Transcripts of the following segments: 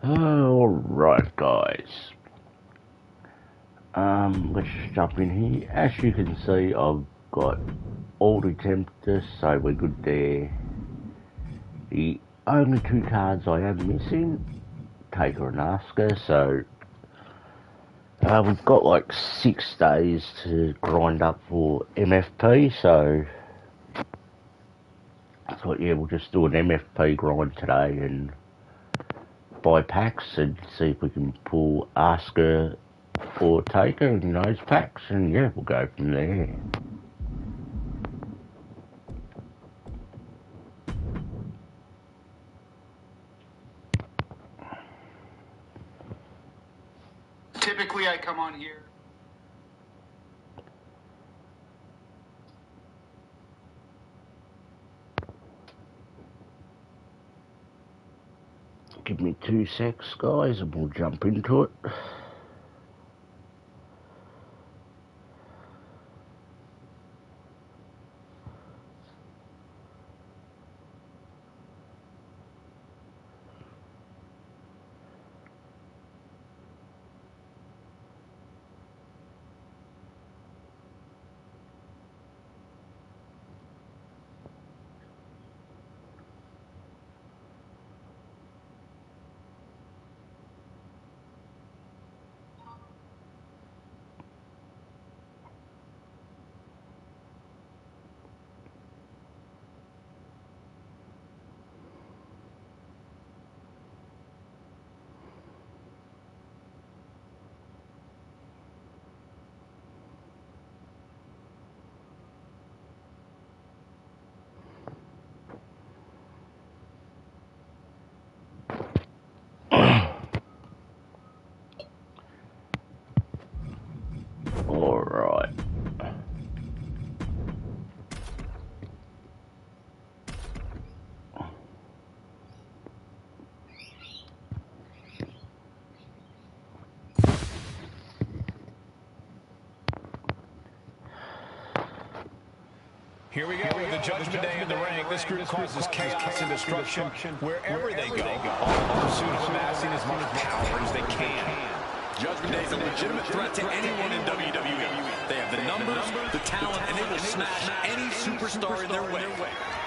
Alright guys, let's jump in here. As you can see, I've got all the tempters, so we're good there. The only two cards I am missing, Taker and Asuka, so we've got like 6 days to grind up for MFP, so I thought, yeah, we'll just do an MFP grind today and buy packs and see if we can pull Asuka or Taker in those packs, and yeah, we'll go from there. Typically I come on here. Give me 2 secs, guys, and we'll jump into it. Alright. Here we go, the Judgment Day in the ring. This group causes chaos and destruction wherever they go, all in the pursuit of amassing as much power as they can. Judgment Day is a legitimate threat to anyone in WWE. They have the numbers, the talent, and they will smash any superstar in their way.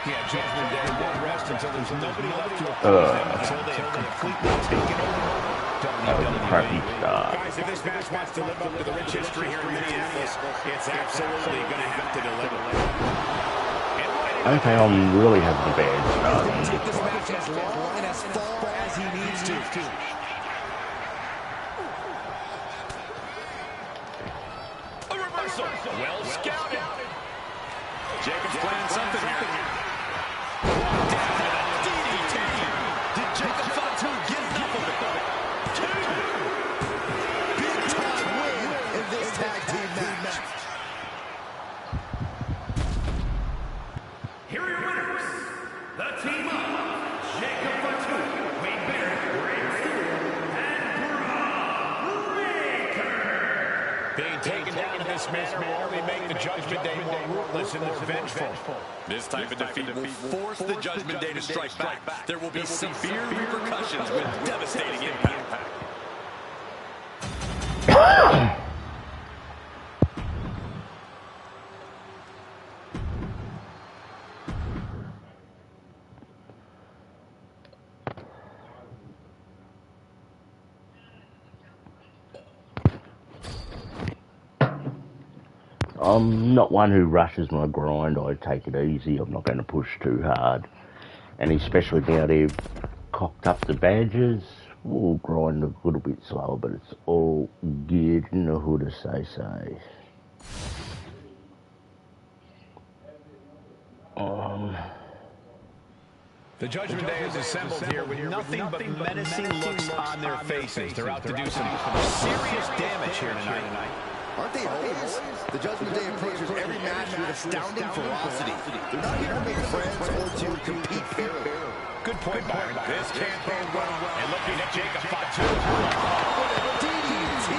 Yeah, Judgment Day won't rest until there's nobody left to oppose them, until they have completely taken over WWE. Crappy start. Guys, if this match wants to live up to the rich history here in Minneapolis, it's absolutely going to have to deliver. Okay, I'm really having a bad start. Take this match as long and as far as he needs to. A reversal. Well scouted. Jacob's playing something here. Down with a DDT. Did Jacob Fatu get enough of it? Big time win in this tag team match. Here are your winners, the team of Jacob Fatu, Wade Barrett, Ray Stewart, and Brock Baker. Being taken down in this manner will only make the Judgment Day more ruthless and more vengeful. This type of defeat will force the Judgment Day to strike back. There will be severe repercussions with devastating impact. I'm not one who rushes my grind. I take it easy. I'm not going to push too hard. And especially now they've cocked up the badges, we'll grind a little bit slower, but it's all good in the hood, as they say. The Judgment Day is assembled here with nothing but menacing looks on their faces. They're out to do some serious damage here tonight. Aren't they always? The Judgment Day approaches every match with astounding ferocity. They're not here to make friends or to compete fairly. Good point, Byron. This can't bode well. And looking at Jacob Fatu. DDT!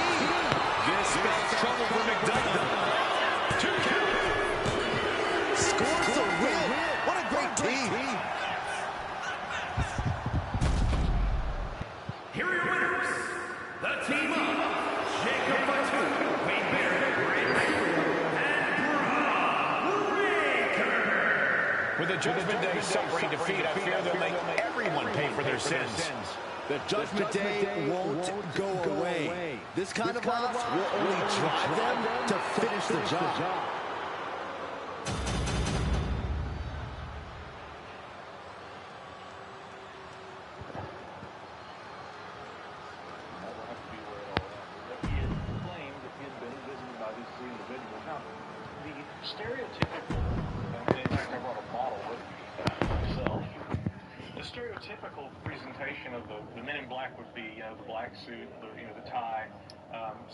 This spells trouble for McDonald. 2 count. Scores the win! What a great team! Here we the Judgment Day suffering defeat, I fear they'll make everyone pay for their sins. The Judgment Day won't go away. This kind of loss will only drive them to finish the job. Stereotypical, and in fact I brought a model with me myself. The stereotypical presentation of the men in black would be, the black suit, the tie,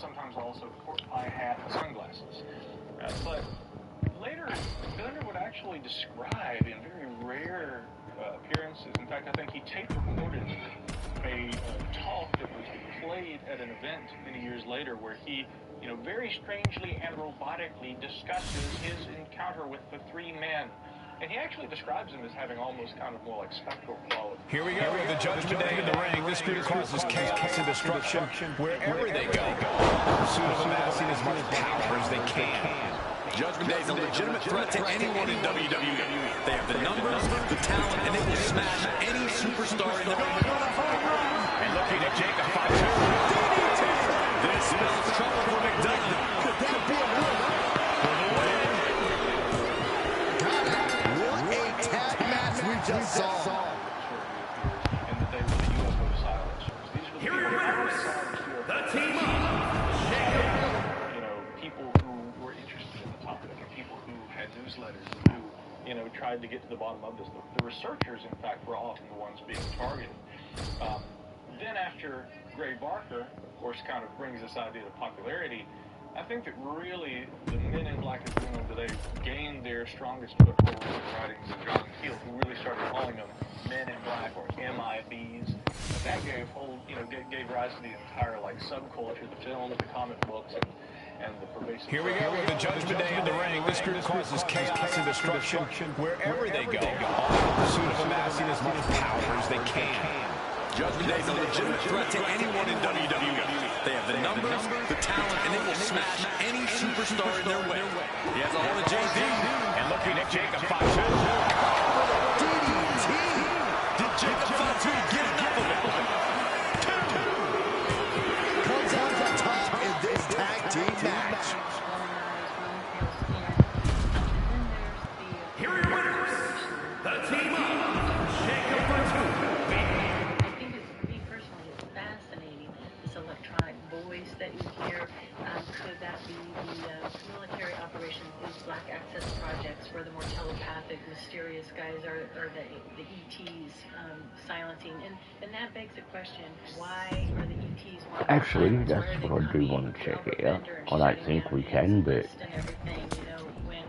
sometimes also the pork pie hat and sunglasses. But later, Thunder would actually describe in very rare appearances. In fact, I think he tape recorded a talk that was played at an event many years later where he very strangely and robotically discusses his encounter with the three men. And he actually describes them as having almost kind of more like spectral quality. Here we go with the Judgment Day in the ring. This group causes chaos and destruction wherever they go. Pursuit of amassing as much power as they can. Judgment Day is a legitimate threat to anyone in WWE. They have the numbers, the talent, and they will smash any superstar in the ring. And looking at Jacob Fatu. This spells trouble for McDonough. Could that be a win? What a tag match we just saw. And that they were the UFO silencers. These were the Here are your winners, the team up. People who were interested in the topic, and people who had newsletters, and who, tried to get to the bottom of this. The researchers, in fact, were often the ones being targeted. Then after Gray Barker, of course, kind of brings this idea to popularity, I think that really the Men in Black has been able to gain their strongest foothold in the writings of John Keel, who really started calling them Men in Black or MIBs. That gave rise to the entire subculture, the film, the comic books, and the pervasive. Here we go with the Judgment Day in the ring. This group causes chaos and destruction wherever they go. All in pursuit of amassing as much power as they can. Judgment Day is a legitimate threat to anyone in WWE. They have the numbers, the talent, and they will smash any superstar in their way. He has a hold of JD. And looking at Jacob Fatu. DDT. Did Jacob Fatu get enough of it? Comes out on top in this tag team match. Here are your winners, the team up, Jacob Fatu. That you hear, could that be the military operation, these black access projects where the more telepathic, mysterious guys are the ETs silencing? And that begs the question, why are the ETs Actually, that's what I do want to check out. I don't think we can, but and everything, when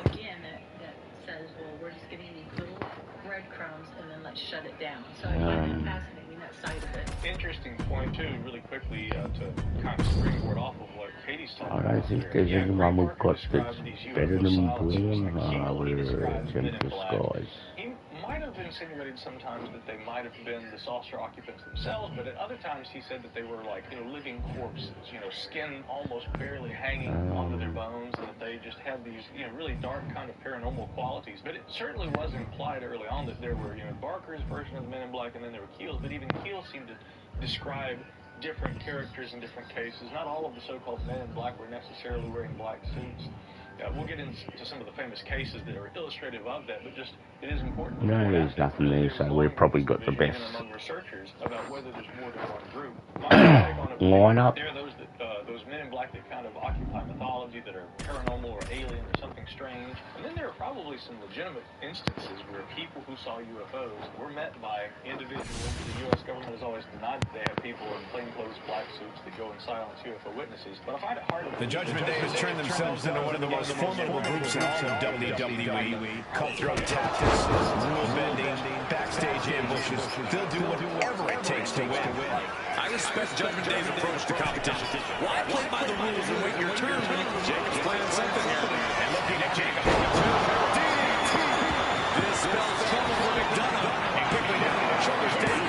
again that says, well, we're just giving you little breadcrumbs and then let's shut it down. So I find that fascinating, that side of it. Interesting point too, really quickly, to kind of springboard off of what Katie's talking about. I don't think there's anyone we've got that's better than Blue with Jump Disguise. He might have insinuated sometimes that they might have been the saucer occupants themselves, but at other times he said that they were living corpses, skin almost barely hanging onto their bones, and that they just had these, really dark kind of paranormal qualities. But it certainly was implied early on that there were, Barker's version of the Men in Black, and then there were Keel's, but even Keel seemed to describe different characters in different cases. Not all of the so-called Men in Black were necessarily wearing black suits. We'll get into some of the famous cases that are illustrative of that, but just it is important. No, there's nothing there, so we've probably got the best among researchers about whether there's more than one group. lineup. There are those Men in Black that kind of occupy mythology, that are paranormal or alien or something strange. And then there are probably some legitimate instances where people who saw UFOs were met by individuals. The U.S. government has always denied that they have people in plainclothes black suits that go and silence UFO witnesses. But I find it hard to The Judgment Day has turned themselves into one of the most formidable groups in all of WWE. Cutthroat tactics, rule bending, backstage ambushes. They'll do whatever it takes to win. I respect Judgment Day's approach to competition. Why play by the rules and wait your turn? Jacob's playing something here. And looking at Jacob. This spells trouble for McDonough. And quickly down on the shoulders down.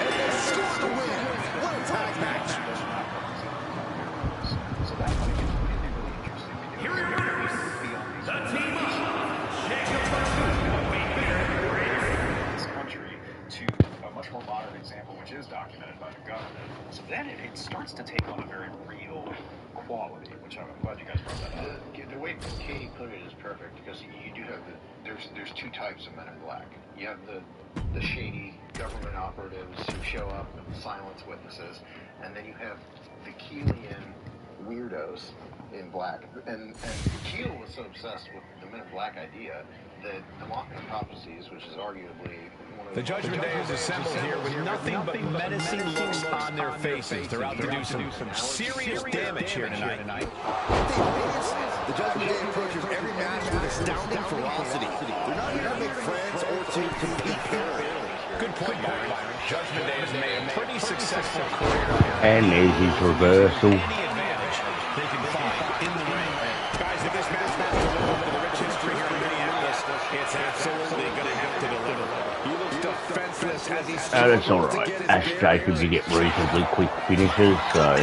And they score the win. What a tag match. Here are your winners, the team up, Jacob which is documented by the government. So then it starts to take on a very real quality, which I'm glad you guys brought that up. The way Katie put it is perfect, because you do have there's two types of men in black. You have the shady government operatives who show up and silence witnesses, and then you have the Keelian weirdos in black. And Keel was so obsessed with the Men in Black idea that the Mothman prophecies, which is arguably one of the Judgment Day is assembled here with nothing but menacing looks on their faces. They're out to do some serious damage here tonight. The Judgment Day approaches every match with astounding ferocity. They're not here to make friends or to compete fairly. Good point, Byron. Judgment Day has made a pretty successful career. And there's his reversal. Any advantage they can find in the ring. Guys, if this match wants to live up to the rich history here in Minneapolis, it's absolutely going to have to deliver. He looks defenseless as he's That's alright. Asuka could get reasonably quick finishes, so...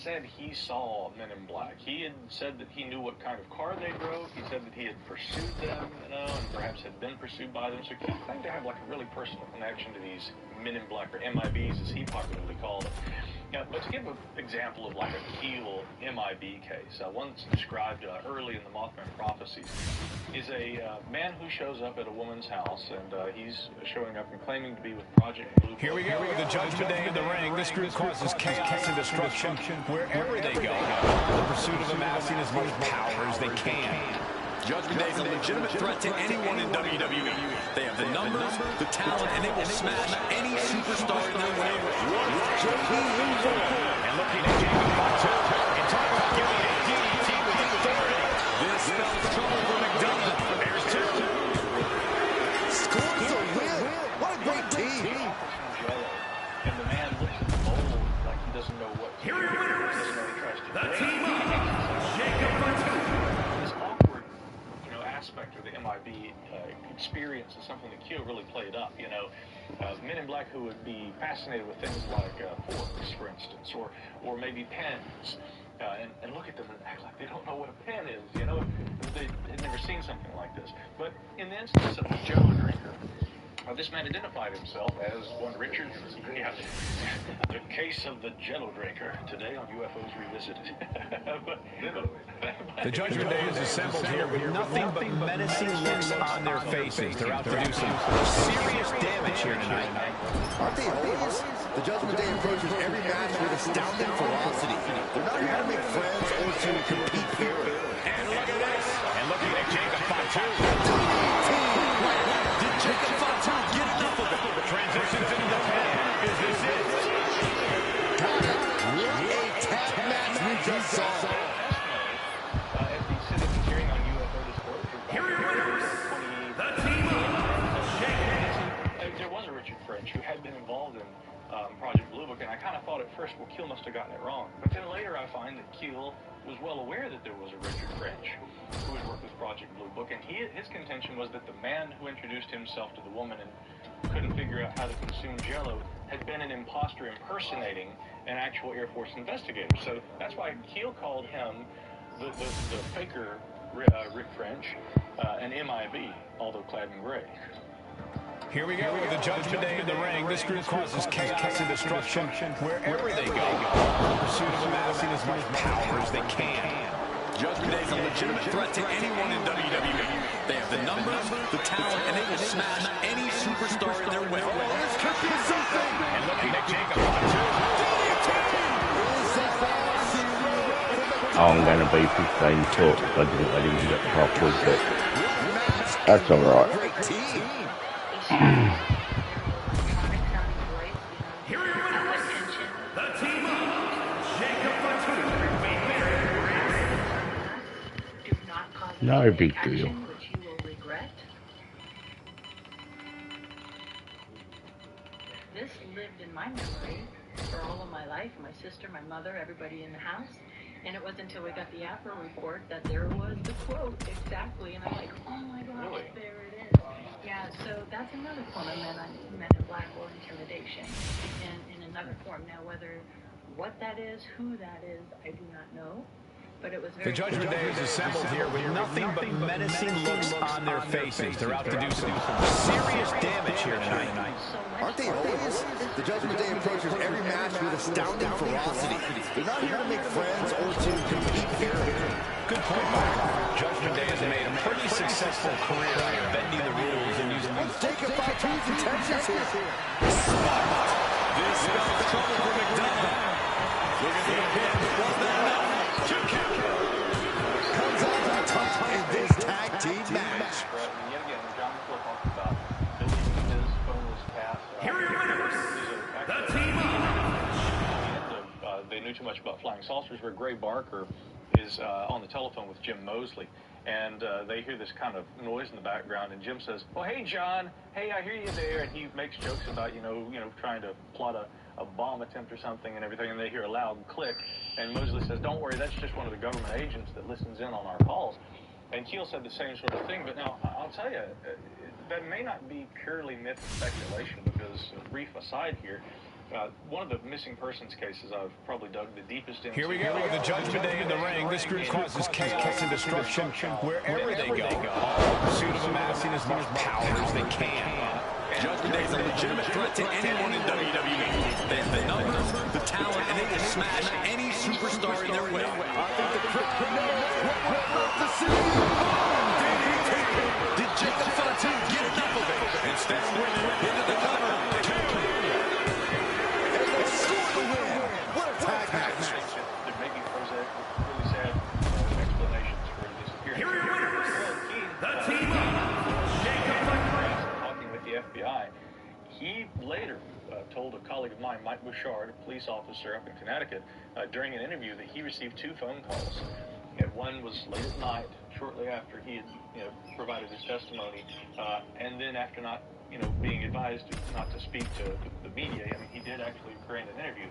Said he saw Men in Black. He had said that he knew what kind of car they drove. He said that he had pursued them, and perhaps had been pursued by them. So he claimed to have like a really personal connection to these Men in Black, or MIBs as he popularly called them. Yeah, but to give an example of like a Keel MIB case, one that's described early in the Mothman prophecies, is a man who shows up at a woman's house, and he's showing up and claiming to be with Project Blue. Here we go, the Judgment Day in the ring. This group causes chaos and destruction wherever they go, in the pursuit of amassing as much power as they can. Judgment Day is a legitimate threat to anyone in WWE. They have the numbers, the talent, and they will smash any superstar in their way. And looking at Jacob Fatu, and talk about giving a DDT with authority. This spells trouble for McDonough. There's two. Scores a win. What a great team. And the man looks at the bowl like he doesn't know what to do. He doesn't know he tries to The team up, Jacob Fatu. This awkward, aspect of the MIB experience is something that Keel really played up. Men in Black who would be fascinated with things like forks, for instance, or maybe pens, and look at them and act like they don't know what a pen is. They had never seen something like this. But in the instance of the Jello Drinker, this man identified himself as one Richard. Yeah, the case of the Jello Drinker today on UFOs Revisited. The Judgment Day is assembled here with nothing but menacing looks on their faces. They're out to do some serious damage here tonight. Aren't they always? The Judgment Day approaches every match with astounding ferocity. They're not here to make friends or to compete fairly. And look at this. And looking at Jacob Fatu. Did Jacob Fatu get enough of it? Transitions into the pen. Is this it? What a tag match we just saw. Who had been involved in Project Blue Book, and I kind of thought at first, well, Keel must have gotten it wrong. But then later I find that Keel was well aware that there was a Richard French who had worked with Project Blue Book, and his contention was that the man who introduced himself to the woman and couldn't figure out how to consume Jello had been an imposter impersonating an actual Air Force investigator. So that's why Keel called him the faker Rick French, an MIB, although clad in gray. Here we go, the Judgment Day in the ring. This group causes chaos and destruction wherever they go, in the pursuit of amassing as much power as they can. Judgment Day is a legitimate threat to anyone in WWE. They have the numbers, the talent, and they will smash any superstar in their way. This could be something. And looking at Jacob Fatu. I'm going to be 15 short. I didn't let him get properly, but that's alright. No big deal. Which you will regret. This lived in my memory for all of my life. My sister, my mother, everybody in the house. And it wasn't until we got the APRA report that there was the quote exactly. And I'm like, oh my gosh, really? There it is. Yeah, so that's another form of men in black or intimidation in another form. Now, what that is, who that is, I do not know. But it was very the Judgment Day is assembled here with nothing but menacing looks on their faces. They're out to do some serious damage here tonight. Aren't they always? The Judgment Day approaches every match with astounding ferocity. They're not here to make friends or to compete here. Good point, Mark. Judgment Day has made a pretty successful career out of bending the rules and using Jacob Fatu's intentions here. This spells trouble for McDonough. Looking for the pin. Was that enough? 2 count. Comes out on top in this tag team match. Yet again, John McClure talked about deleting his phoneless pass. Here are your winners, the team They knew too much about flying saucers, where Gray Barker is on the telephone with Jim Mosley. And they hear this kind of noise in the background, and Jim says, "Oh, hey, John. Hey, I hear you there." And he makes jokes about, trying to plot a bomb attempt or something and everything, and they hear a loud click. And Mosley says, "Don't worry, that's just one of the government agents that listens in on our calls." And Keel said the same sort of thing. But now, I'll tell you, that may not be purely myth and speculation, because, brief aside here, one of the missing persons cases I've probably dug the deepest into. Here we go, the Judgment Day in the ring. This group causes chaos and destruction wherever they go. All in pursuit of amassing as much power as they can. Judgment Day is a legitimate threat to anyone in WWE. They have the numbers, the talent, and they will smash any superstar in their way. I think the crowd knows what we're about to see. Did Jacob Fatu get enough of it? Instead, into the cover. There may be really sad explanations for his disappearance. Here are your winners, the team Jacob Talking with the FBI, he later told a colleague of mine, Mike Bouchard, a police officer up in Connecticut, during an interview that he received 2 phone calls. And one was late at night, shortly after he had provided his testimony, and then after not being advised not to speak to the media. I mean, he did actually grant an interview.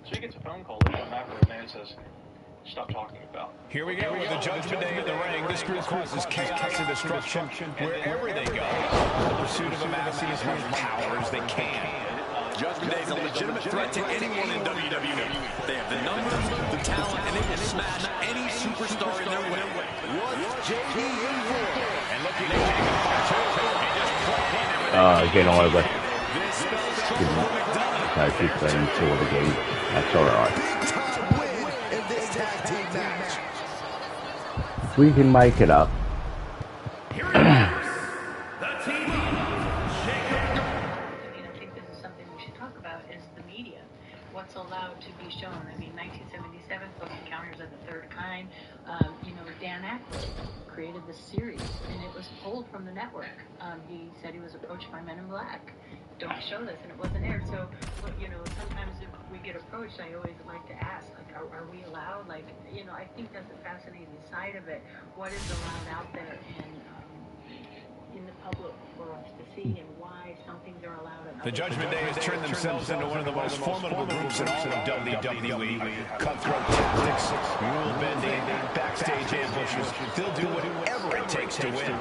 So he gets a phone call later after the man says, "Stop talking about." Here we go, with the Judgment Day in the ring. This group causes chaos and destruction wherever they go. In pursuit of amassing as much power as they can. Judgment Day is a legitimate threat to anyone in WWE. They have the numbers, the talent, and they will smash any superstar in their way. What's JD in for? And looking at Jacob Fatu, he just plugged in everything. Get over. This spells trouble for McDonough. No 15 forward again. That's alright. Big time win in this tag team match. We can make it up. Here are your winners, the team Jacob. I think this is something we should talk about, is the media. What's allowed to be shown. I mean, 1977, Close Encounters of the Third Kind. Dan Aykroyd created this series, and it was pulled from the network. He said he was approached by Men in Black. Don't show this, and it wasn't aired. So, sometimes if we get approached, I always like to ask, like, are we allowed? Like, I think that's a fascinating side of it. What is allowed out there in the public for us to see, and why some things are allowed and The Judgment Day has turned themselves into one of the most formidable groups in all of WWE. Cutthroat tactics, rule bending, backstage ambushes. They'll do whatever it takes to win.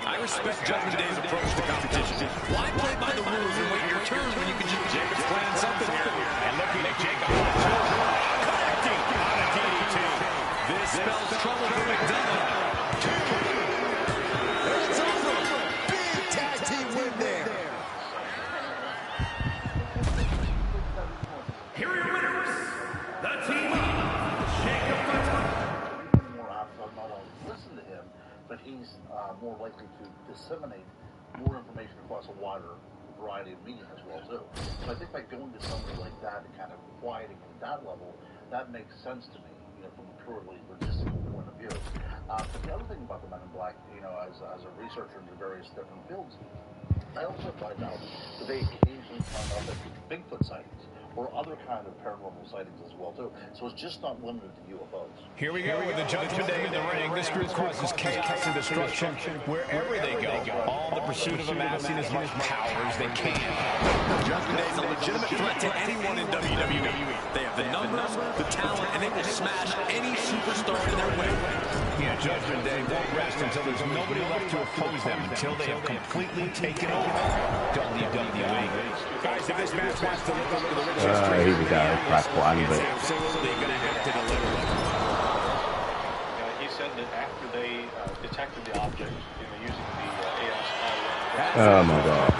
I respect Judgment Day's approach to competition. Why play by the rules and wait your turn when you can just Jacob's playing something here? And looking at Jacob Fatu, connecting on a DDT. This spells trouble for McDonough. It's over. Big tag team win there. Here are your winners, the team Jacob Fatu. More apt to not only listen to him, but he's more likely to disseminate more information across a wider variety of media as well too. So I think by going to somebody like that and kind of quieting him at that level, that makes sense to me, from a purely logistical point of view. But the other thing about the Men in Black, as a researcher into various different fields, I also find out that they occasionally turn up at Bigfoot sightings, or other kind of paranormal sightings as well too. So it's just not limited to UFOs. Here we go with the Judgment Day in the ring. This group causes chaos and destruction wherever they go, all in the pursuit of amassing as much power as they can. Judgment Day is a legitimate threat to anyone in WWE. They have the numbers, the talent, and they will smash any superstar in their way. Yeah, Judgment Day won't rest until there's nobody left to oppose them, until they have completely taken over WWE. Guys, if this match wants to live up to the rich history, here we go, crack one, but absolutely going to have to deliver. He said that after they detected the object, using the AS oh my god.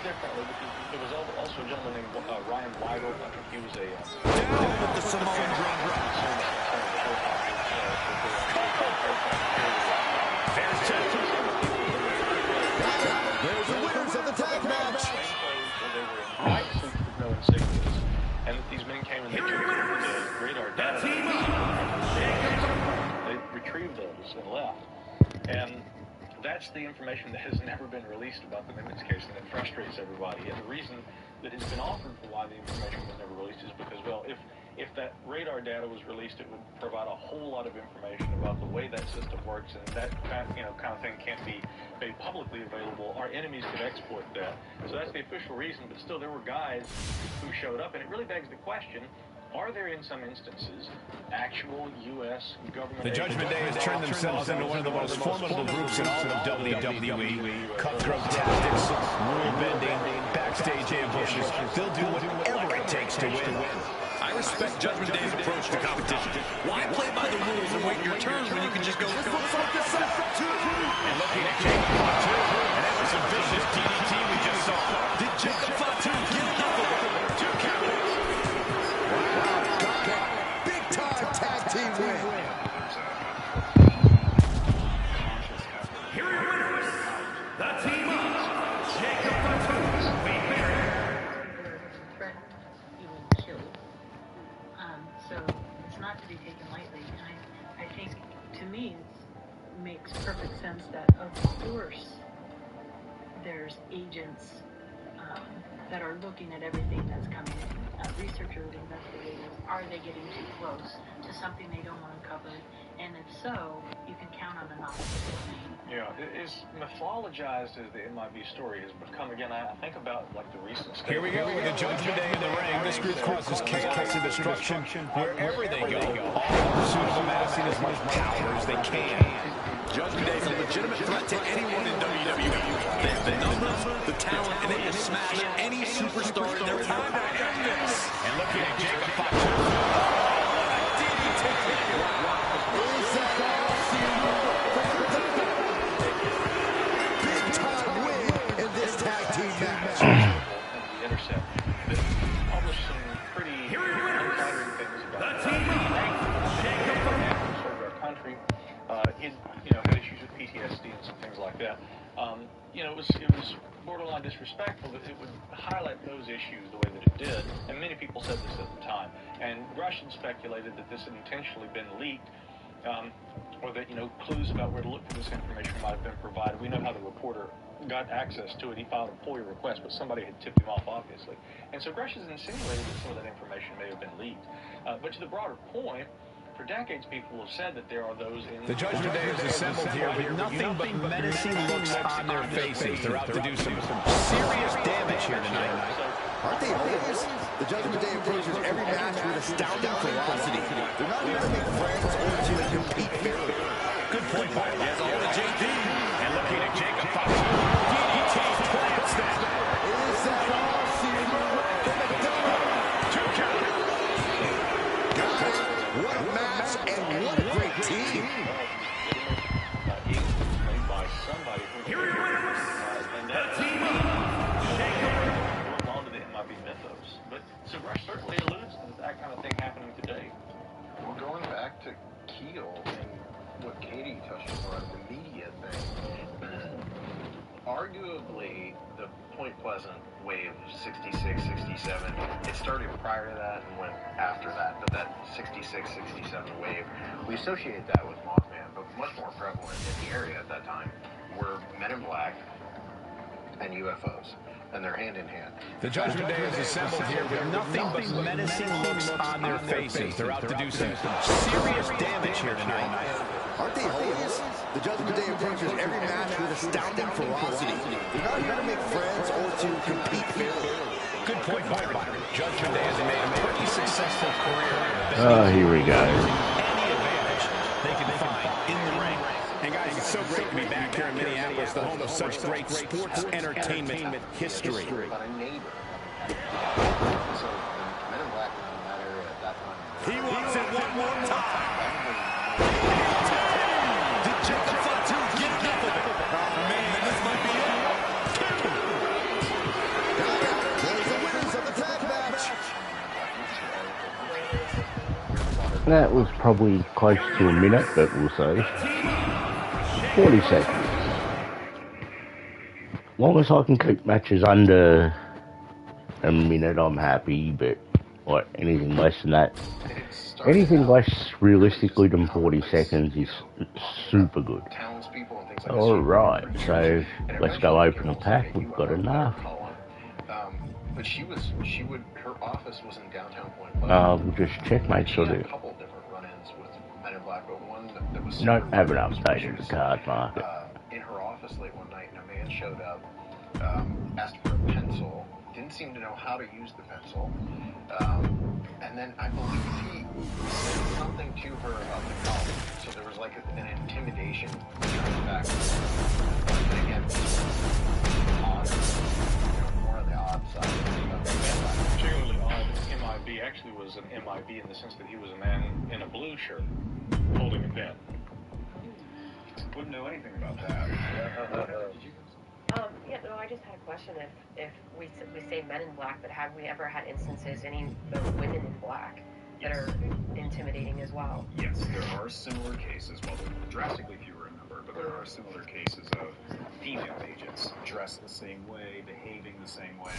differently because there was also a gentleman named Ryan Weigel. I think he was a down with the Samoan drop. There's the winners of the tag match. They were in white suits with no insignias, and these men came and they took the radar data. They retrieved those and left, and that's the information that has never been released about the Nimitz case, and it frustrates everybody. And the reason that has been offered for why the information was never released is because, well, if that radar data was released, it would provide a whole lot of information about the way that system works, and that kind of thing can't be made publicly available. Our enemies could exploit that. So that's the official reason, but still there were guys who showed up, and it really begs the question, are there, in some instances, actual U.S. government... The Judgment Day has turned themselves into one of the most formidable groups in all of WWE. Cutthroat tactics, rule-bending, backstage ambushes. They'll do whatever it takes to win. I respect Judgment Day's approach to competition. Why play by the rules and wait your turn when you can just go... And looking at Jacob Fatu, and that was a vicious DDT we just saw. Did Jacob Fatu get enough of it? 2 count. Big time tag team win. Here are your winners, the team of Jacob Fatu, Wade Barrett. Threat, even killed. So it's not to be taken lightly. And I think, to me, it makes perfect sense that, of course, there's agents that are looking at everything that's coming in. Researchers, investigators, are they getting too close to something they don't want uncovered? And if so, you can count on an opposite. Yeah, as mythologized as the MIB story has become, again, I think about like the recent state. Here we go with the Judgment Day in the ring. This group causes chaos and destruction wherever they go, all in pursuit of amassing as much power as they can. Judgment Day is a legitimate threat to anyone in WWE. They have the numbers, the talent, and they will smash any superstar in their path. And looking at Jacob Fatu. Big time win in this tag team match. The Intercept that published some pretty unflattering things about the team served our country. He had issues with PTSD and some things like that. It was borderline disrespectful that it would highlight those issues the way that it did, and many people said this at the time. And Russians speculated that this had intentionally been leaked, or that clues about where to look for this information might have been provided. We know how the reporter got access to it. He filed a FOIA request, but somebody had tipped him off, obviously. And so Russians insinuated that some of that information may have been leaked. But to the broader point, for decades, people have said that there are those in... The Judgment Day is assembled here with nothing but menacing looks on their faces. They're out to do some serious damage here tonight. Aren't they always? The Judgment Day approaches every match with astounding ferocity. They're not here to make friends or to compete fairly. Good point by him. He has all the JD. And looking at Jacob Fatu. DDT plants that. Is that all? What a match and what a great team. By somebody who Here are your winners, the team of Jacob. belong to the MIB mythos. But so Rush certainly alludes to that kind of thing happening today. Well, going back to Keel and what Katie touched wave 66, 67. It started prior to that and went after that, but that 66, 67 wave, we associate that with Mothman, but much more prevalent in the area at that time were Men in Black and UFOs. And they're hand in hand. The Judgment Day is assembled here with nothing but menacing looks on their faces. They're out to do some serious damage here tonight. Aren't they always? The Judgment Day approaches every match with astounding ferocity. They're not here to make friends or to compete fairly. Good point, Byron. Judgment Day has made a pretty successful career. Oh, here we go. Any advantage they can find in the ring. And guys, it's so great to be back here in Minneapolis, the home of such great sports entertainment history. About a neighbor. So the Men in Black were in that area at that time. He wants it one more time. Did Jacob Fatu get enough of it? Man, this might be it. There's the winners of the tag match. That was probably close to a minute, but we'll see. 40 seconds. Long as I can keep matches under a minute, I'm happy, but what, anything less than that, anything less realistically than 40 seconds is super good. Alright, so let's go open a pack, we've got enough. But her office was in downtown Point Pleasant. We'll just check, make sure She had that... a couple different run-ins with Men in Black, but one that was... No, haven't updated the card market. In her office late one night, and a man showed up, asked for a pencil, didn't seem to know how to use the pencil, and then I believe he said something to her about the collar. So there was like an intimidation back. And again, odd, more on the odd side. Particularly odd, MIB actually was an MIB in the sense that he was a man in a blue shirt holding a pen. Wouldn't know anything about that. Yeah, no, I just had a question. If we say Men in Black, but have we ever had instances, any of women in black, that are intimidating as well? Yes, there are similar cases, well, drastically fewer in number, but there are similar cases of female agents dressed the same way, behaving the same way.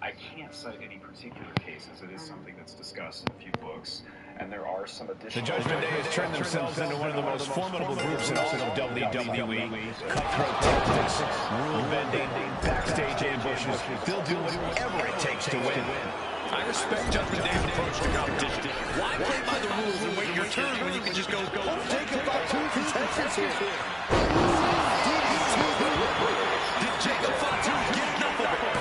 I can't cite any particular cases. It is something that's discussed in a few books, and there are some additional... The Judgment Day has turned themselves into one of the most formidable groups in all of WWE. Cutthroat tactics, rule bending, backstage ambushes. They'll do whatever it takes to win. I respect Judgment Day's approach to competition. Why play by the rules and wait your turn when you can just go? Jacob Fatu contestants here. Did Jacob Fatu get enough of it?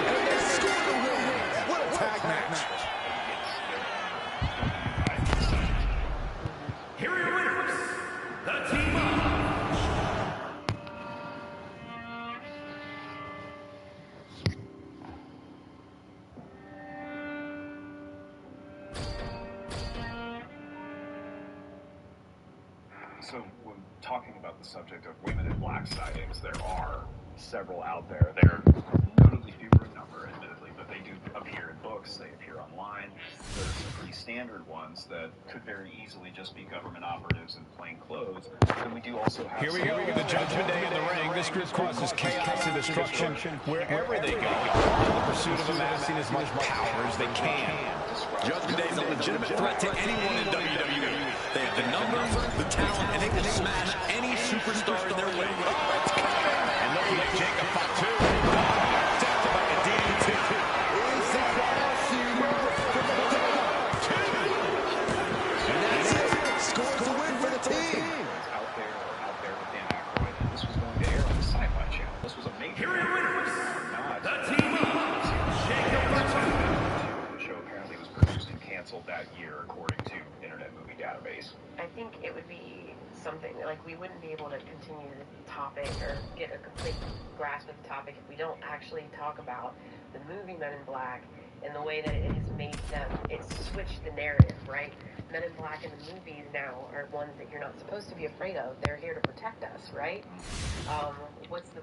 And they score the win. What a tag match. Here are your winners, the team up. So when talking about the subject of women in black sightings, there are several out there. They're notably fewer in number, admittedly, but they do appear in books, they appear online. There's some pretty standard ones that could very easily just be government operatives in plain clothes. And we do also have... Here we go with the Judgment Day in the ring. This group causes chaos and destruction wherever they go, in the pursuit of amassing as much power as they can. Judgment Day is a legitimate threat to anyone in WWE. They have the numbers, the talent, and they will smash any superstar in their way. And looking at Jacob Fatu. Down by a DDT. And that's it. Scores the win for the team. Out there with Dan Aykroyd. This was going to air on the Sci-Fi Channel. This was a major... Here are your winners, the team up. Jacob Fatu. The show apparently was produced and canceled that year, according to Internet Movie Database. I think it would be something, like we wouldn't be able to continue the topic or get a complete grasp of the topic if we don't actually talk about the movie Men in Black and the way that it has made them, it's switched the narrative, right? Men in Black in the movies now are ones that you're not supposed to be afraid of. They're here to protect us, right? What's the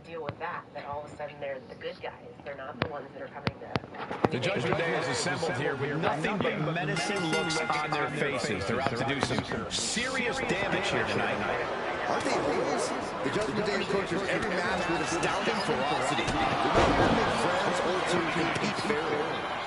deal with that? That all of a sudden they're the good guys. They're not the ones that are coming to... The Judgment Day is assembled here with nothing but menacing looks on their faces. They're out to do some serious damage here tonight. Aren't they always? The Judgment Day approaches every match with astounding ferocity. They're not here to make friends or to compete fairly.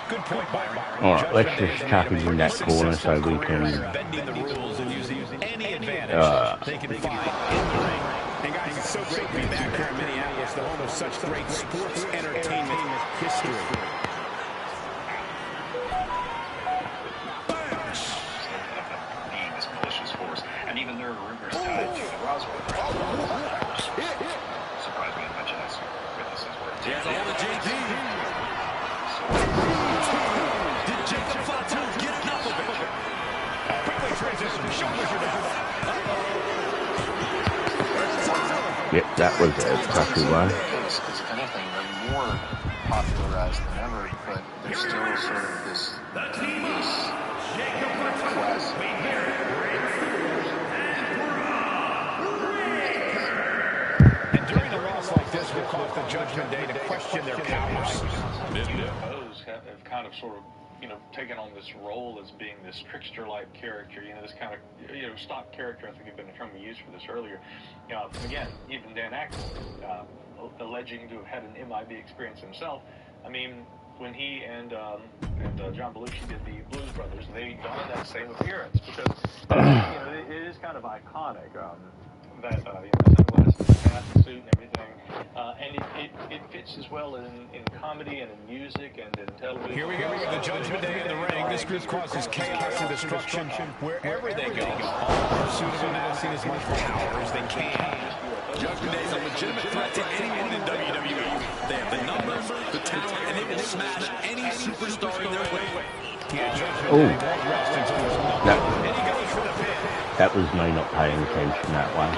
Good point, Byron. Alright, let's just chuck him in that corner so we can... Bending the rules and using any advantage they can find in the ring. And guys, it's so great to be back here in Minneapolis, the home of such great sports entertainment history. Being this malicious force, and even there are rumors tied to the Roswell crash. Surprised me as much as witnesses were. He has a hold of JD. Did Jacob Fatu get enough of it? Quickly transition. Shoulders are down. Yep, that was a crappy one. If anything, they're more popularized than ever, but there's still sort of this quest. And during a loss like this will cause the Judgment Day to question their powers. UFOs have kind of sort of, taken on this role as being this trickster-like character, this kind of, stock character. I think had been a term we used for this earlier. Again, even Dan Aykroyd, alleging to have had an MIB experience himself. I mean, when he and John Belushi did the Blues Brothers, they donned that same appearance because it is kind of iconic. That sunglasses, the hat, the suit, and everything, and it fits as well in comedy and in music and in television. Here we go with the Judgment Day in the ring. This group causes chaos and destruction wherever they go, all in pursuit of amassing as much power as they can. Judgment Day is a legitimate threat to anyone in WWE. They have the numbers, the talent, and they will smash any superstar in their way. That was me not paying attention that one.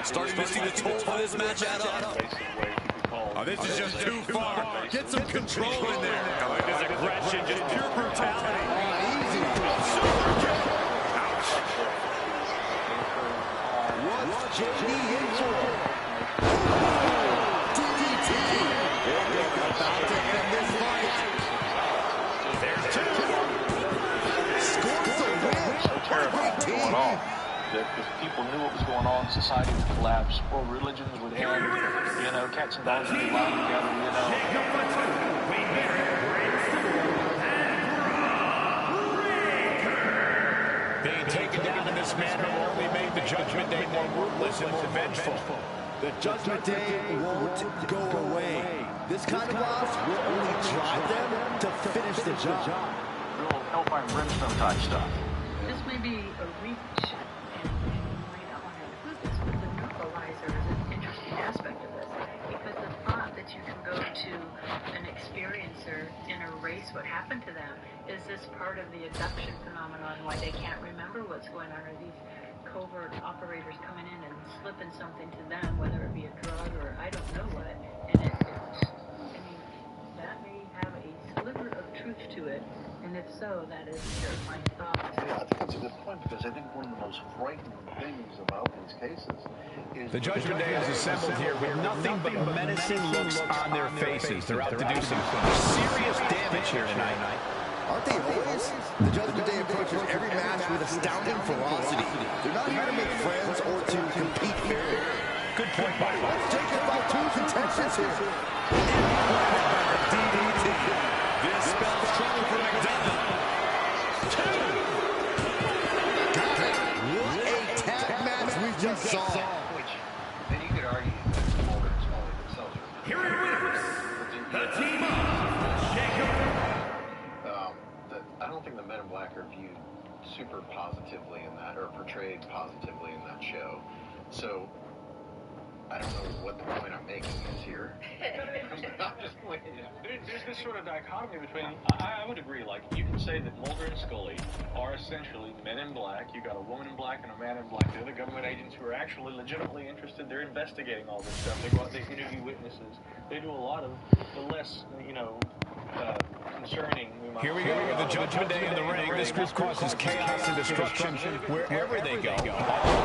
Starting to see the toll of this match add up. Oh, this is just too far. Get some control in there. Oh, it is aggression, just pure brutality. Easy. Super kick. Ouch. What's JD in for? DDT. They're about to end this fight. There's two. Scores the win. What a great team. That if people knew what was going on, society would collapse, or religions would end, cats and dogs would be lying together, Being taken down in this manner only made the Judgment Day more ruthless and more vengeful. The Judgment Day won't go away. This kind of loss will only drive them to finish the job. Real hellfire and brimstone type stuff. This may be a reach, and you might not want to include this, but the neuralizer is an interesting aspect of this, because the thought that you can go to an experiencer and erase what happened to them, is this part of the abduction phenomenon, why they can't remember what's going on, or these covert operators coming in and slipping something to them, whether it be a drug or I don't know what, and that may have a sliver of truth to it. And if so, that is a terrifying thought. Yeah, I think that's a good point, because I think one of the most frightening things about these cases is... The Judgment Day is assembled here with nothing but menacing looks on their faces. They're out to do some serious damage here tonight. Aren't they always? The Judgment Day approaches every match with astounding ferocity. They're not here to make friends or to compete fairly. Good point, Byron. Let's take it by two contentions here. DDT. This spells trouble for McDonald. What a tag match we just saw. Which, then you could argue that Mulder and Scully themselves are... Here it is, the team up, Jacob. I don't think the Men in Black are viewed super positively in that, or portrayed positively in that show. So, I don't know what the point I'm making is here. There's this sort of dichotomy between, I would agree, like, you can say that Mulder and Scully are essentially men in black. You got a woman in black and a man in black. They're the government agents who are actually legitimately interested. They're investigating all this stuff. They go out, they interview witnesses. They do a lot of the less, concerning. Here we go with the Judgment Day in the ring. This group causes chaos and destruction wherever they go, all in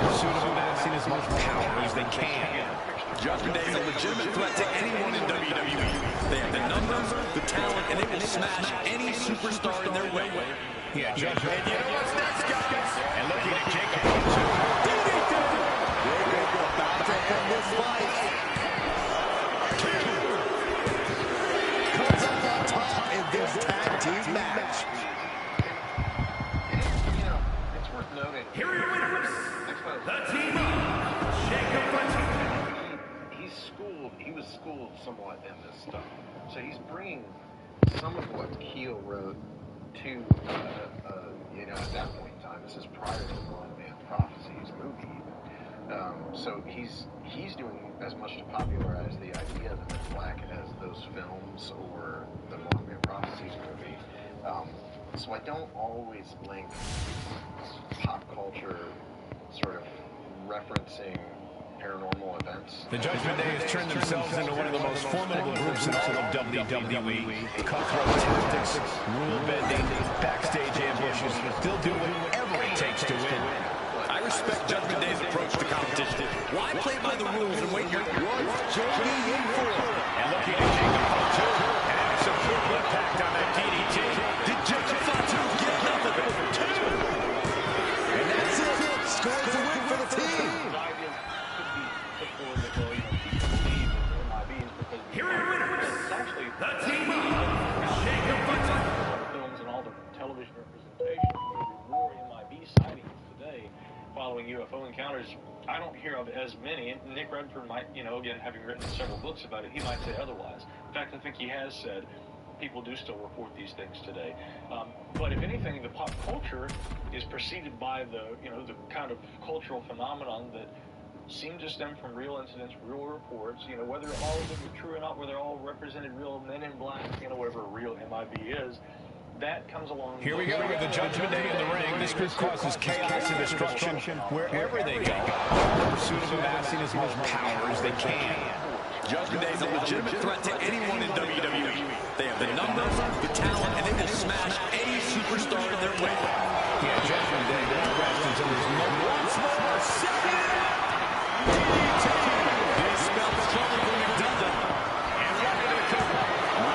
pursuit of amassing as much power as they can. Judgment Day is a legitimate threat to anyone in WWE. They have the numbers, the talent, and they will smash any superstar in their way. Yeah, Judgment. And you know what's next, guys? And looking at Jacob. from this fight. Comes up on top in this tag team match. You know, it's worth noting. Here are your winners, the team of Jacob Fatu. He was schooled somewhat in this stuff. So he's bringing some of what Keel wrote to, you know, at that point in time. This is prior to the One Man Prophecies movie even. So he's doing as much to popularize the idea of the Men in Black as those films or the One Man Prophecies movie. So I don't always link pop culture sort of referencing paranormal events. The Judgment Day has turned themselves into one of the most formidable groups in all of WWE. Cutthroat tactics, rule bending, backstage ambushes. They'll do whatever it takes to win. I respect Judgment Day's approach to competition. Why play by the rules and wait your JD in for it. And looking at Jacob Fatu, and having some quick impact on that DDT. Did Jacob Fatu get enough of it? And that's it. Scores a win for the team. Here are your winners. It's actually The team of Jacob Fatu. films and all the television representation of the war MIB sightings today following UFO encounters. I don't hear of as many. And Nick Redford might, you know, again, having written several books about it, he might say otherwise. In fact, I think he has said people do still report these things today. But if anything, the pop culture is preceded by the, you know, the kind of cultural phenomenon that seem to stem from real incidents, real reports, you know, whether all of them are true or not, whether all represented real men in black, you know, whatever a real MIB is, that comes along. Here we go with the Judgment Day in the ring. This group causes chaos and destruction wherever they go, in pursuit of amassing as much power as they can. Judgment Day is a legitimate threat to anyone in WWE. They have the numbers, the talent, and they will smash any superstar in their way. Yeah, Judgment Day won't rest until there's no once more. Second DDT. They spelled trouble for McDonough. And ready to come.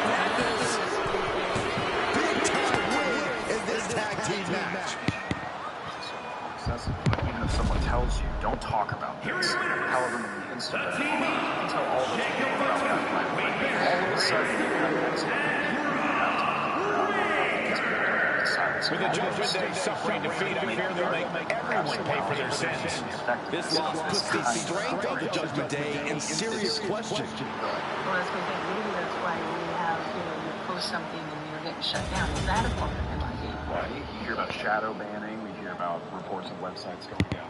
Madness. Big time win in this tag team match. But even if someone tells you, don't talk about this, however many incidents, you can tell all the people about that fight. All of a sudden, you have an incident. With the Judgment Day suffering defeat, I fear they'll make everyone pay for their sins. This loss puts the strength of the Judgment Day in serious question. Well, that's what I think. Maybe that's why we have, you know, you post something and you're getting shut down. Is that a part of MIB? Right. You hear about shadow banning, we hear about reports of websites going down.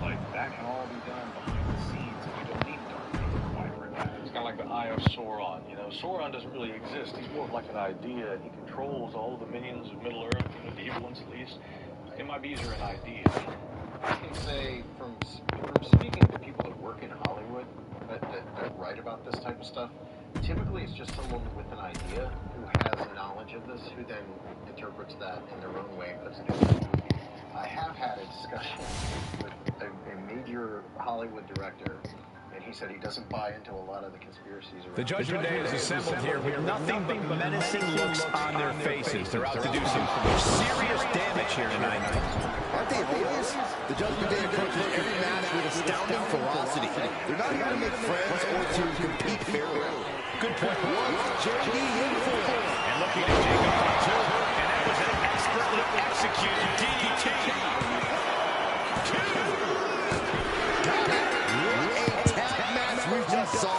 Like, that can all be done behind the scenes, and you don't need dark quite for that. It's kind of like the Eye of Sauron, you know. Sauron doesn't really exist. He's more of like an idea, and he controls all of the minions of Middle-earth, you know, the evil ones at least. MIBs are an idea. I can say from speaking to people that work in Hollywood that write about this type of stuff, typically it's just someone with an idea who has knowledge of this, who then interprets that in their own way and puts it into a movie. I have had a discussion with a major Hollywood director, and he said he doesn't buy into a lot of the conspiracies around The Judgment Day is assembled here with nothing but menacing looks on their faces. They're out to do some serious damage here tonight. Aren't they always? The Judgment Day approaches every match with astounding ferocity. They're not here to make friends or to compete fairly. Good point. JD in for it. And looking at Jacob Fatu, and that was an expertly executed DDT. Got it. What a tag match we just saw.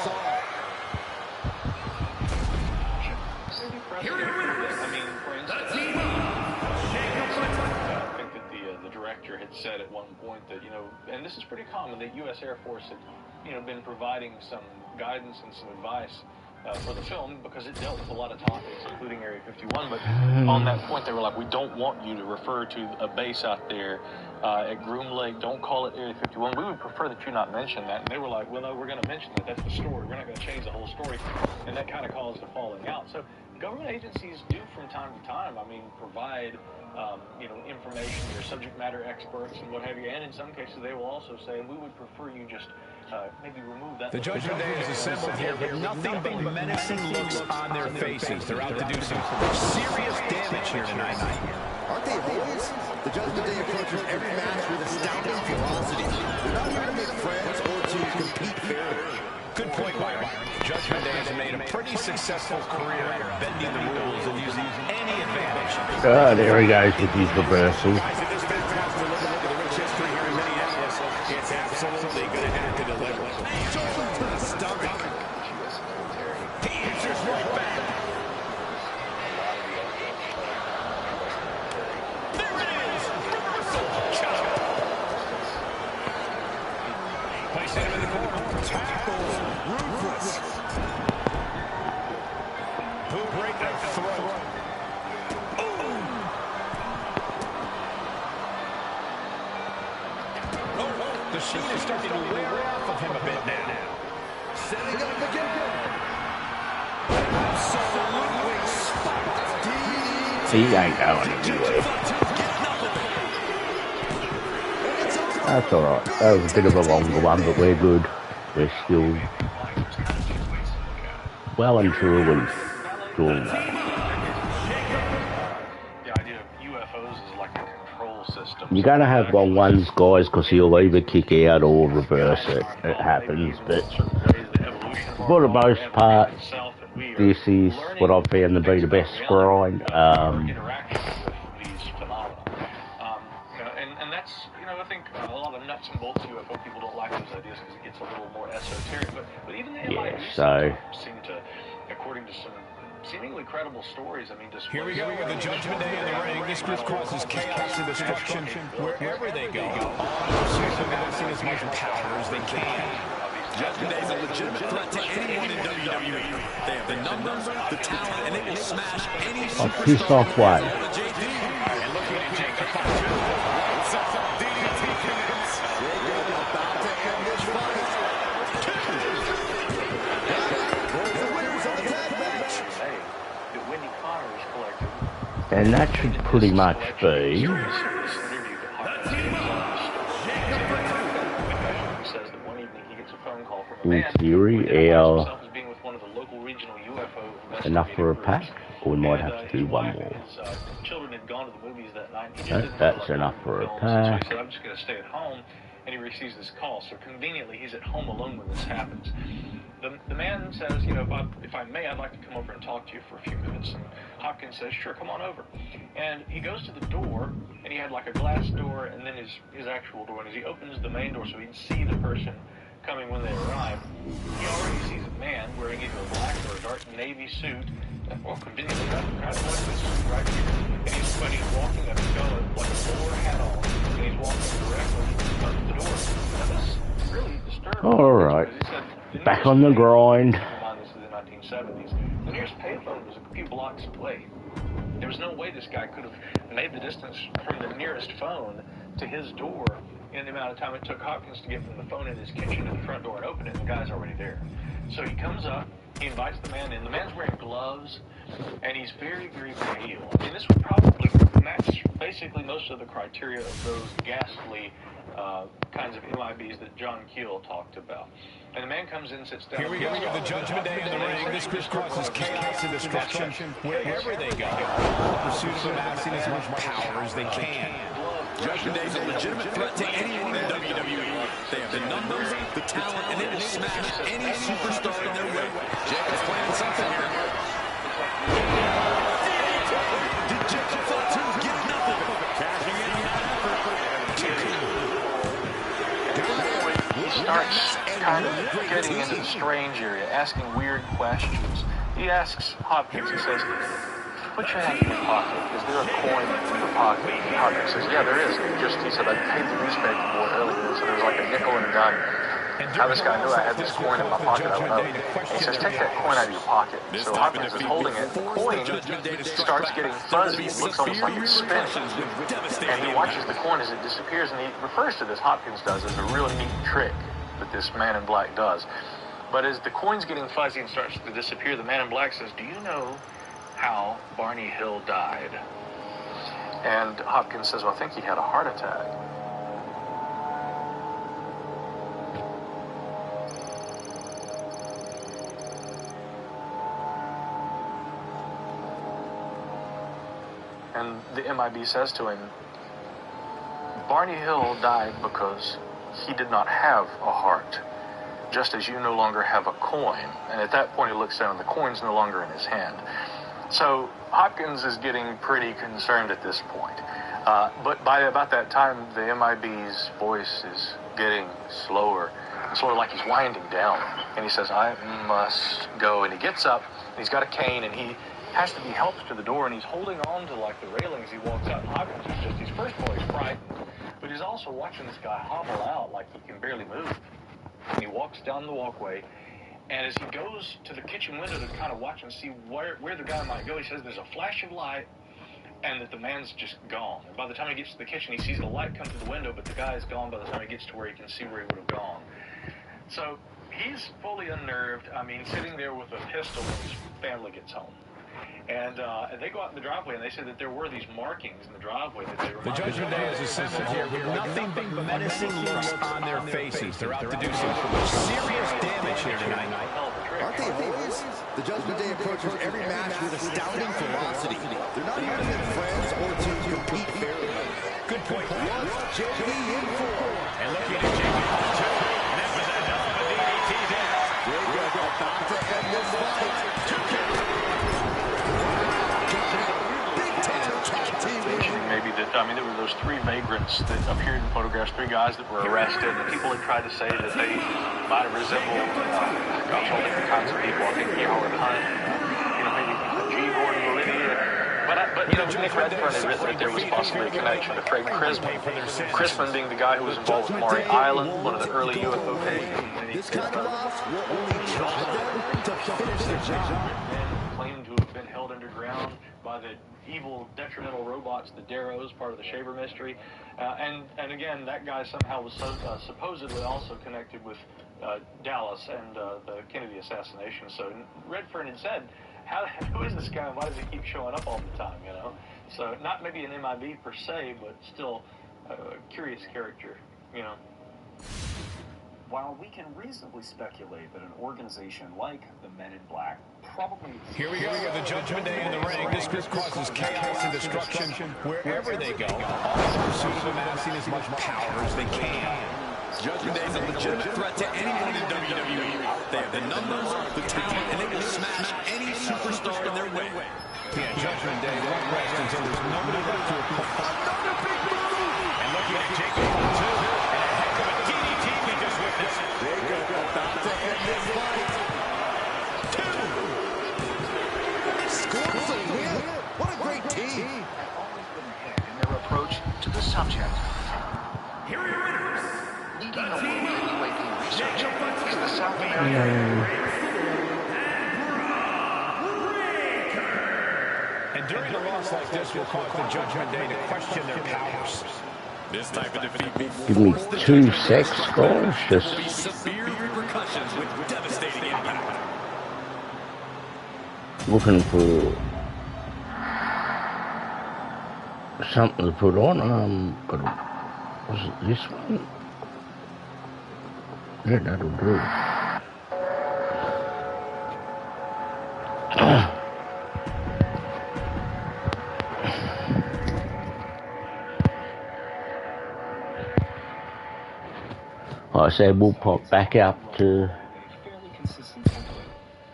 Here it is. I mean, for instance, I think that the director had said at one point that, you know, and this is pretty common, that U.S. Air Force had, you know, been providing some guidance and some advice for the film because it dealt with a lot of topics, including Area 51. But on that point, they were like, we don't want you to refer to a base out there at Groom Lake. Don't call it Area 51. We would prefer that you not mention that. And they were like, well, no, we're going to mention that. That's the story. We're not going to change the whole story. And that kind of caused a falling out. So government agencies do from time to time, I mean, provide, you know, information. They're subject matter experts and what have you. And in some cases, they will also say, we would prefer you just maybe remove that. The Judgment Day is assembled here with nothing but menacing looks on their faces. They're out to do some serious damage here tonight. Aren't they always? The Judgment Day approaches every match with astounding ferocity. They're not here to make friends or to compete fairly. Good point, Byron. Judgment Day has made a pretty successful career at bending the rules and using any advantage. Ah, there he goes with his reversal. Guys, if this fantastic look at the rich history here in Minneapolis, it's absolutely going to have to deliver. Shoulder to the stomach. He answers right back. There it is. Reversal. Placing him in the corner. Tackles ruthless. Boot right to the throat. The sheen is starting to wear off of him a bit now. Setting up again. Absolutely spiked. He ain't going anywhere. That's alright. That was a bit of a longer one, but we're good. We're still well and truly doing that. The idea of UFOs is like a control system. You're going to have long ones, guys, because he'll either kick out or reverse it. It happens, but for the most part, this is what I've found to be the best grind. And that's, I think a lot of nuts and bolts UFO people don't like those ideas because it gets a little more esoteric. But even the MIB seem to, according to some seemingly credible stories, Here we go with the Judgment Day in the ring. This group causes chaos and destruction wherever they go. Amassing as much power as they can. Judgment Day is a legitimate threat to anyone in WWE. They have the numbers, the talent, and they will smash any superstar. Piss off way. And looking at Jacob Fatu. And that should pretty much be in theory enough for a pack, or we might have to do one more. No, that's enough for a pack. So he said, I'm just going to stay at home, and he receives this call. So conveniently, he's at home alone when this happens. The man says, if I may, I'd like to come over and talk to you for a few minutes. And Hopkins says, sure, come on over. And he goes to the door, and he had like a glass door and then his actual door. And as he opens the main door so he can see the person coming when they arrive, he already sees a man wearing either a black or a dark navy suit. Well, conveniently, kind of like this suit right here. And he's walking up, he's got like a bowler hat on, and he's walking directly up the door. Now, this really disturbed him. All right. Back on the grind. This is the 1970s. The nearest payphone was a few blocks away. There was no way this guy could have made the distance from the nearest phone to his door in the amount of time it took Hopkins to get from the phone in his kitchen to the front door and open it, and the guy's already there. So he comes up, he invites the man in. The man's wearing gloves, and he's very, very pale. This would probably match basically most of the criteria of those ghastly kinds of MIBs that John Keel talked about. And the man comes in, sits down. Here we go with the Judgment Day in the ring. This group causes chaos and destruction wherever they go. The pursuit of amassing as much power as they can. Judgment Day is a legitimate threat to anyone in WWE. They have the numbers, the talent, and they will smash any superstar in their way. Jacob's planning something here. Did Jacob Fatu get nothing? Cashing in on that effort. He starts kind of getting into the strange area, asking weird questions. He asks Hopkins, he says, put your hand in your pocket. Is there a coin in your pocket? Hopkins says, yeah, there is. He said, I paid the newspaper boy earlier, so there was like a nickel and a dime. How this guy knew I had this coin in my pocket, I don't know. He says, take that coin out of your pocket. So Hopkins is holding it. The coin starts getting fuzzy. It looks almost like it's spinning. And he watches the coin as it disappears, and he refers to this, Hopkins does, as a real neat trick that this man in black does. But as the coin's getting fuzzy and starts to disappear, the man in black says, do you know how Barney Hill died? And Hopkins says, well, I think he had a heart attack. And the MIB says to him, Barney Hill died because he did not have a heart. just as you no longer have a coin. And at that point, he looks down, and the coin's no longer in his hand. So Hopkins is getting pretty concerned at this point. But by about that time, the MIB's voice is getting slower, and sort of like he's winding down. And he says, I must go. And he gets up, and he's got a cane, and he has to be helped to the door, and he's holding on to, like, the railings. He walks out, and Hopkins is just, he's first of all, he's frightened, but he's also watching this guy hobble out like he can barely move. And he walks down the walkway, and as he goes to the kitchen window to kind of watch and see where the guy might go, he says there's a flash of light, and that the man's just gone. And by the time he gets to the kitchen, he sees the light come through the window, but the guy is gone by the time he gets to where he can see where he would have gone. So he's fully unnerved. I mean, sitting there with a pistol when his family gets home. And they go out in the driveway, and they say that there were these markings in the driveway that they were. The Judgment Day is assembled here with nothing but menacing looks on their faces. They're out to do some serious damage here tonight. Aren't they always? The Judgment Day approaches every match with astounding ferocity. They're not here to make friends or to compete fairly. Good point. What's JD in for? And looking at JD too. And that was enough of a DDT there. They're about to end this fight. Maybe that, I mean, there were those three vagrants that appeared in photographs, three guys that were arrested, and people had tried to say that they might have resembled, gosh, all different kinds of people. I think Howard Hunt, maybe G. Gordon Liddy. But Nick Redfern had written that there was possibly a connection to Craig Crispin. Crispin being the guy who was involved with Maury Island, one of the early UFO cases. This kind of loss will only drive them to finish the job. Claimed to have been held underground by the evil, detrimental robots, the Darrows, part of the Shaver mystery. And again, that guy somehow was supposedly also connected with Dallas and the Kennedy assassination. So Redfern had said, who is this guy, and why does he keep showing up all the time, So not maybe an MIB per se, but still a curious character, While we can reasonably speculate that an organization like the Men in Black probably... Here we go with the Judgment Day in the ring. This group causes chaos and destruction wherever they go, all in pursuit of amassing as much power as they can. Judgment Day is a legitimate threat to anyone in WWE. They have the numbers, the talent, and they will smash any superstar in their way. Yeah, Judgment Day won't rest until there's nobody left to oppose. Another big move! And looking at Jacob too, and a heck of a DDT we just witnessed. Jacob about to end this fight. Scores a win. What a great team. They've always been ahead in their approach to the subject. Here are your winners. Leading the world in UAP research is the South American... And during a loss like this will cause the Judgment Day to question their powers. This type of defeat will Give me force the 2 secs, guys. There will be severe repercussions with devastating impact. Looking for something to put on. But was it this one? Yeah, that'll do. Like I said, we'll pop back up to fairly consistent template.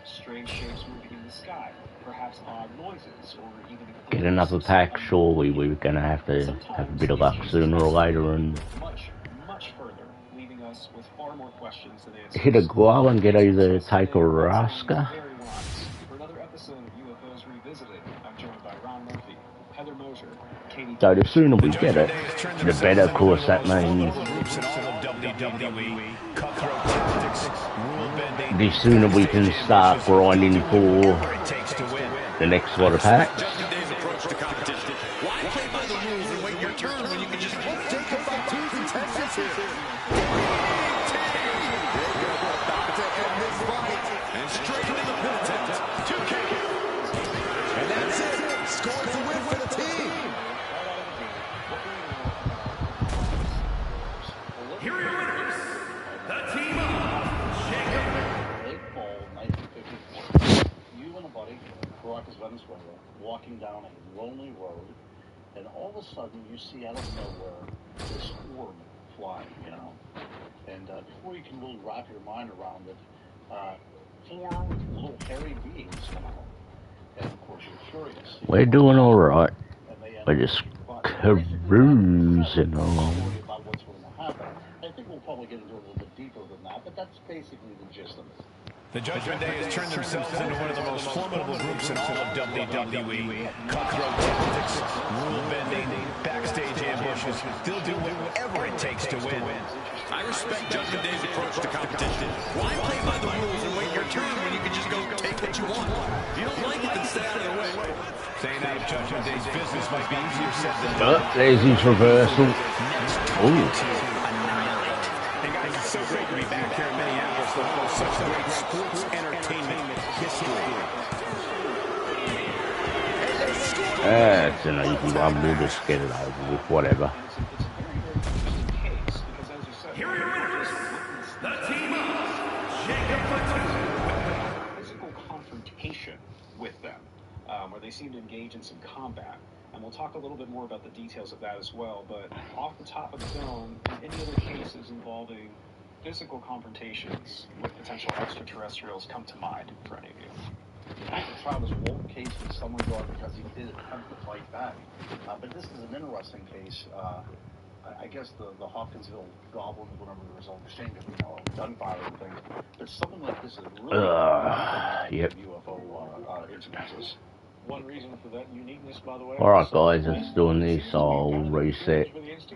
Strange shapes moving in the sky, perhaps odd noises, or even get another pack. Surely we're going to have a bit of luck sooner or later and much further, leaving us with far more questions than answers. hit a glow and get either Taker or Asuka. For another episode of UFOs Revisited, I'm joined by Ron Murphy, Heather Moser, Katie. So the sooner we get it, the better. Of course, that means the sooner we can start grinding for the next lot of packs. Why play by the rules and wait your turn when you can just Take about 2 contestants here. and straight into the pin attempt. 2 kick. And that's it. Scores a win for the team. Here are your winners. The team of Jacob. Late fall 1954, you and a buddy, Caracas, Venezuela, walking down a lonely road, and all of a sudden you see out of nowhere this orb flying, And before you can really wrap your mind around it, 4 little hairy beings come out. And of course you're curious. We're doing alright. We're just cruising along. About what's going to happen. I think we'll probably get into it a little bit deeper than that, but that's basically the gist of it. The Judgment Day has turned themselves into one of the most formidable groups in all of WWE. Cutthroat tactics, rule bending, backstage ambushes. They'll do whatever it takes to win. I respect Judgment Day's approach to competition. Why play by the rules and wait your turn when you can just go take what you want? If you don't like it, then stay out of the way. Staying out of Judgment Day's business might be easier said than done. There's his reversal. Ooh. Hey guys, it's so great to be back here in Minneapolis, the home of such great sports entertainment history. That's an easy one. We'll just get it over with, whatever. Here are your winners, the team of Jacob for 2. Physical confrontation with them, where they seem to engage in some combat. And we'll talk a little bit more about the details of that as well. But off the top of the dome, any other cases involving physical confrontations with potential extraterrestrials come to mind for any of you? I think the Travis Wolf case in some regard because he did attempt to fight back. But this is an interesting case. I guess the Hopkinsville goblins, whenever there was an exchange of gunfire and things. But something like this is really Yep. UFO incidences. One reason for that uniqueness, by the way. Alright guys, it's doing this. I'll reset